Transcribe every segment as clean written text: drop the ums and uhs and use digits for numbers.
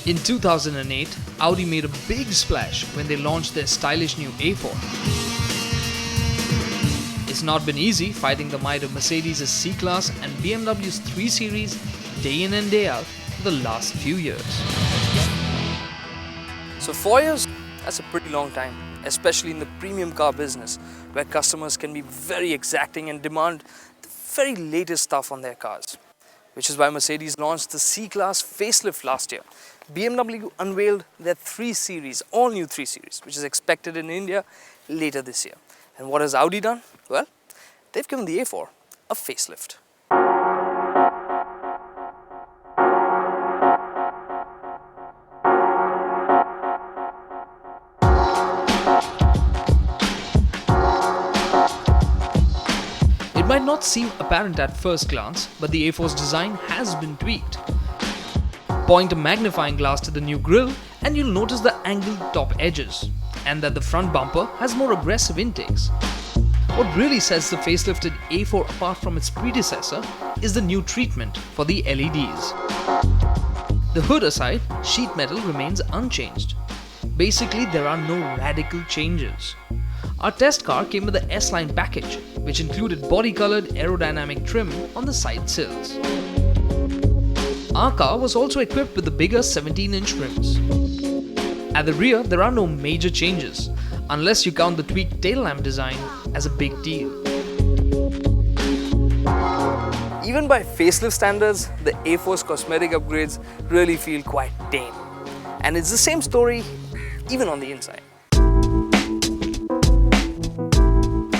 In 2008, Audi made a big splash when they launched their stylish new A4. It's not been easy fighting the might of Mercedes' C-Class and BMW's 3 Series day in and day out for the last few years. So 4 years, that's a pretty long time, especially in the premium car business, where customers can be very exacting and demand the very latest stuff on their cars. Which is why Mercedes launched the C-Class facelift last year. BMW unveiled their 3 Series, all new 3 Series, which is expected in India later this year. And what has Audi done? Well, they've given the A4 a facelift. It might not seem apparent at first glance, but the A4's design has been tweaked. Point a magnifying glass to the new grille and you'll notice the angled top edges, and that the front bumper has more aggressive intakes. What really sets the facelifted A4 apart from its predecessor is the new treatment for the LEDs. The hood aside, sheet metal remains unchanged. Basically, there are no radical changes. Our test car came with the S-Line package, which included body-colored aerodynamic trim on the side sills. Our car was also equipped with the bigger 17-inch rims. At the rear, there are no major changes, unless you count the tweaked tail lamp design as a big deal. Even by facelift standards, the A4's cosmetic upgrades really feel quite tame. And it's the same story even on the inside.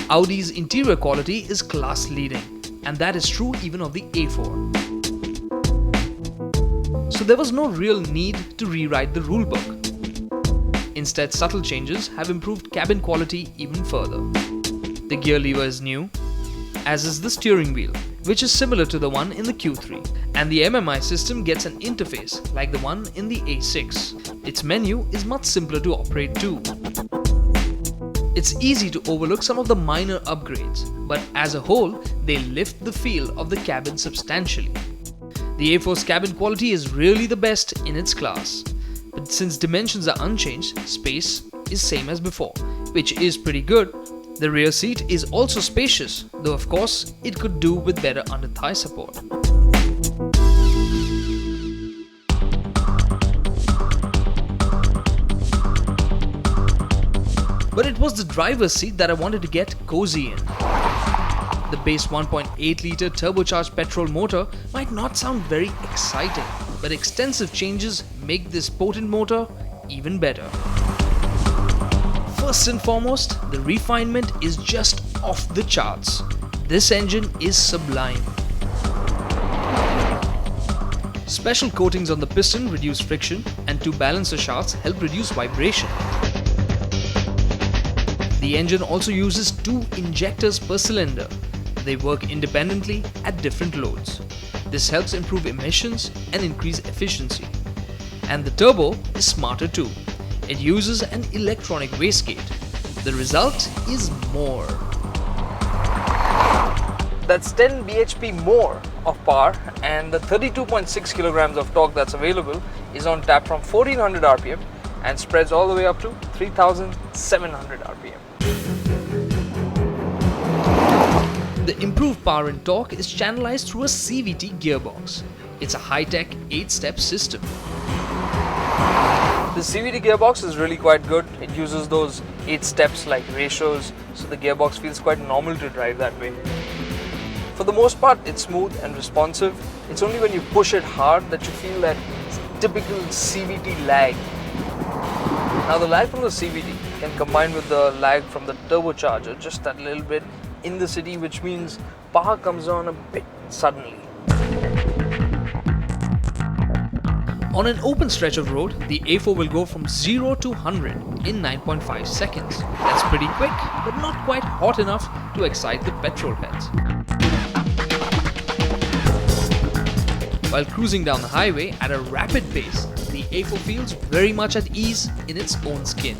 Audi's interior quality is class-leading, and that is true even of the A4. So there was no real need to rewrite the rulebook. Instead, subtle changes have improved cabin quality even further. The gear lever is new, as is the steering wheel, which is similar to the one in the Q3. And the MMI system gets an interface like the one in the A6. Its menu is much simpler to operate too. It's easy to overlook some of the minor upgrades, but as a whole, they lift the feel of the cabin substantially. The A4's cabin quality is really the best in its class. But since dimensions are unchanged, space is same as before, which is pretty good. The rear seat is also spacious, though of course it could do with better under-thigh support. But it was the driver's seat that I wanted to get cozy in. The base 1.8-litre turbocharged petrol motor might not sound very exciting, but extensive changes make this potent motor even better. First and foremost, the refinement is just off the charts. This engine is sublime. Special coatings on the piston reduce friction, and 2 balancer shafts help reduce vibration. The engine also uses 2 injectors per cylinder. They work independently at different loads. This helps improve emissions and increase efficiency. And the turbo is smarter too. It uses an electronic wastegate. The result is more. That's 10 bhp more of power, and the 32.6 kilograms of torque that's available is on tap from 1400 rpm and spreads all the way up to 3700 rpm. The improved power and torque is channelized through a CVT gearbox. It's a high-tech 8-step system. The CVT gearbox is really quite good. It uses those 8 steps like ratios, so the gearbox feels quite normal to drive that way. For the most part, it's smooth and responsive. It's only when you push it hard that you feel that typical CVT lag. Now the lag from the CVT can combine with the lag from the turbocharger just that little bit in the city, which means power comes on a bit suddenly. On an open stretch of road, the A4 will go from 0 to 100 in 9.5 seconds. That's pretty quick, but not quite hot enough to excite the petrol heads. While cruising down the highway at a rapid pace, the A4 feels very much at ease in its own skin.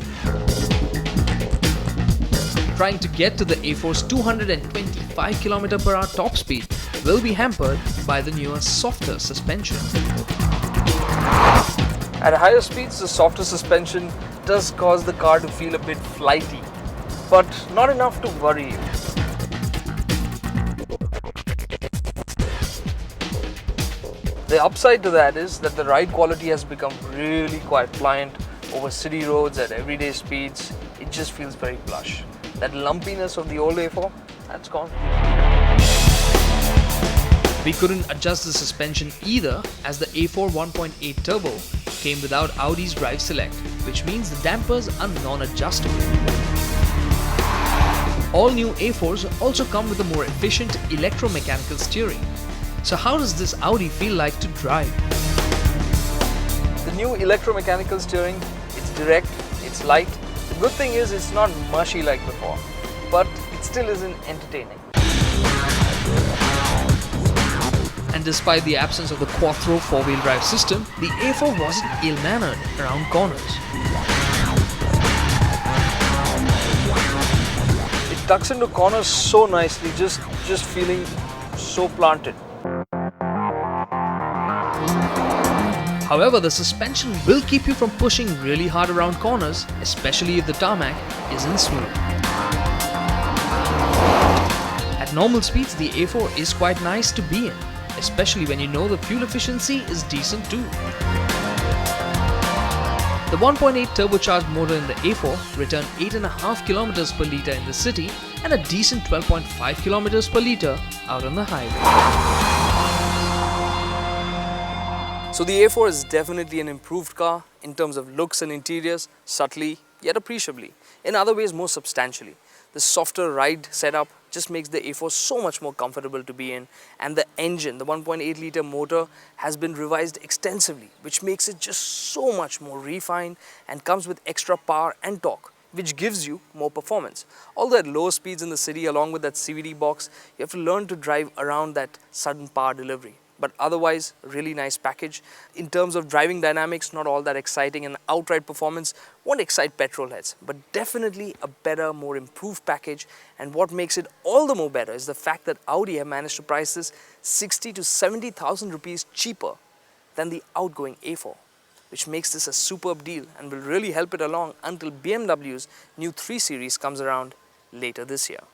Trying to get to the A4's 225 km/h top speed will be hampered by the newer, softer suspension. At higher speeds, the softer suspension does cause the car to feel a bit flighty, but not enough to worry you. The upside to that is that the ride quality has become really quite pliant over city roads at everyday speeds. It just feels very plush. That lumpiness of the old A4, that's gone. We couldn't adjust the suspension either, as the A4 1.8 Turbo came without Audi's Drive Select, which means the dampers are non-adjustable. All new A4s also come with a more efficient electromechanical steering. So how does this Audi feel like to drive? The new electromechanical steering, it's direct, it's light. The good thing is it's not mushy like before, but it still isn't entertaining. And despite the absence of the Quattro four-wheel drive system, the A4 wasn't ill-mannered around corners. It tucks into corners so nicely, just feeling so planted. However, the suspension will keep you from pushing really hard around corners, especially if the tarmac isn't smooth. At normal speeds, the A4 is quite nice to be in, especially when you know the fuel efficiency is decent too. The 1.8 turbocharged motor in the A4 returned 8.5 km per litre in the city and a decent 12.5 km per litre out on the highway. So the A4 is definitely an improved car in terms of looks and interiors, subtly yet appreciably, in other ways more substantially. The softer ride setup just makes the A4 so much more comfortable to be in, and the engine, the 1.8 litre motor, has been revised extensively, which makes it just so much more refined and comes with extra power and torque, which gives you more performance. Although at lower speeds in the city, along with that CVT box, you have to learn to drive around that sudden power delivery. But otherwise, really nice package. In terms of driving dynamics, not all that exciting, and outright performance won't excite petrol heads, but definitely a better, more improved package. And what makes it all the more better is the fact that Audi have managed to price this 60 to 70,000 rupees cheaper than the outgoing A4, which makes this a superb deal and will really help it along until BMW's new 3 Series comes around later this year.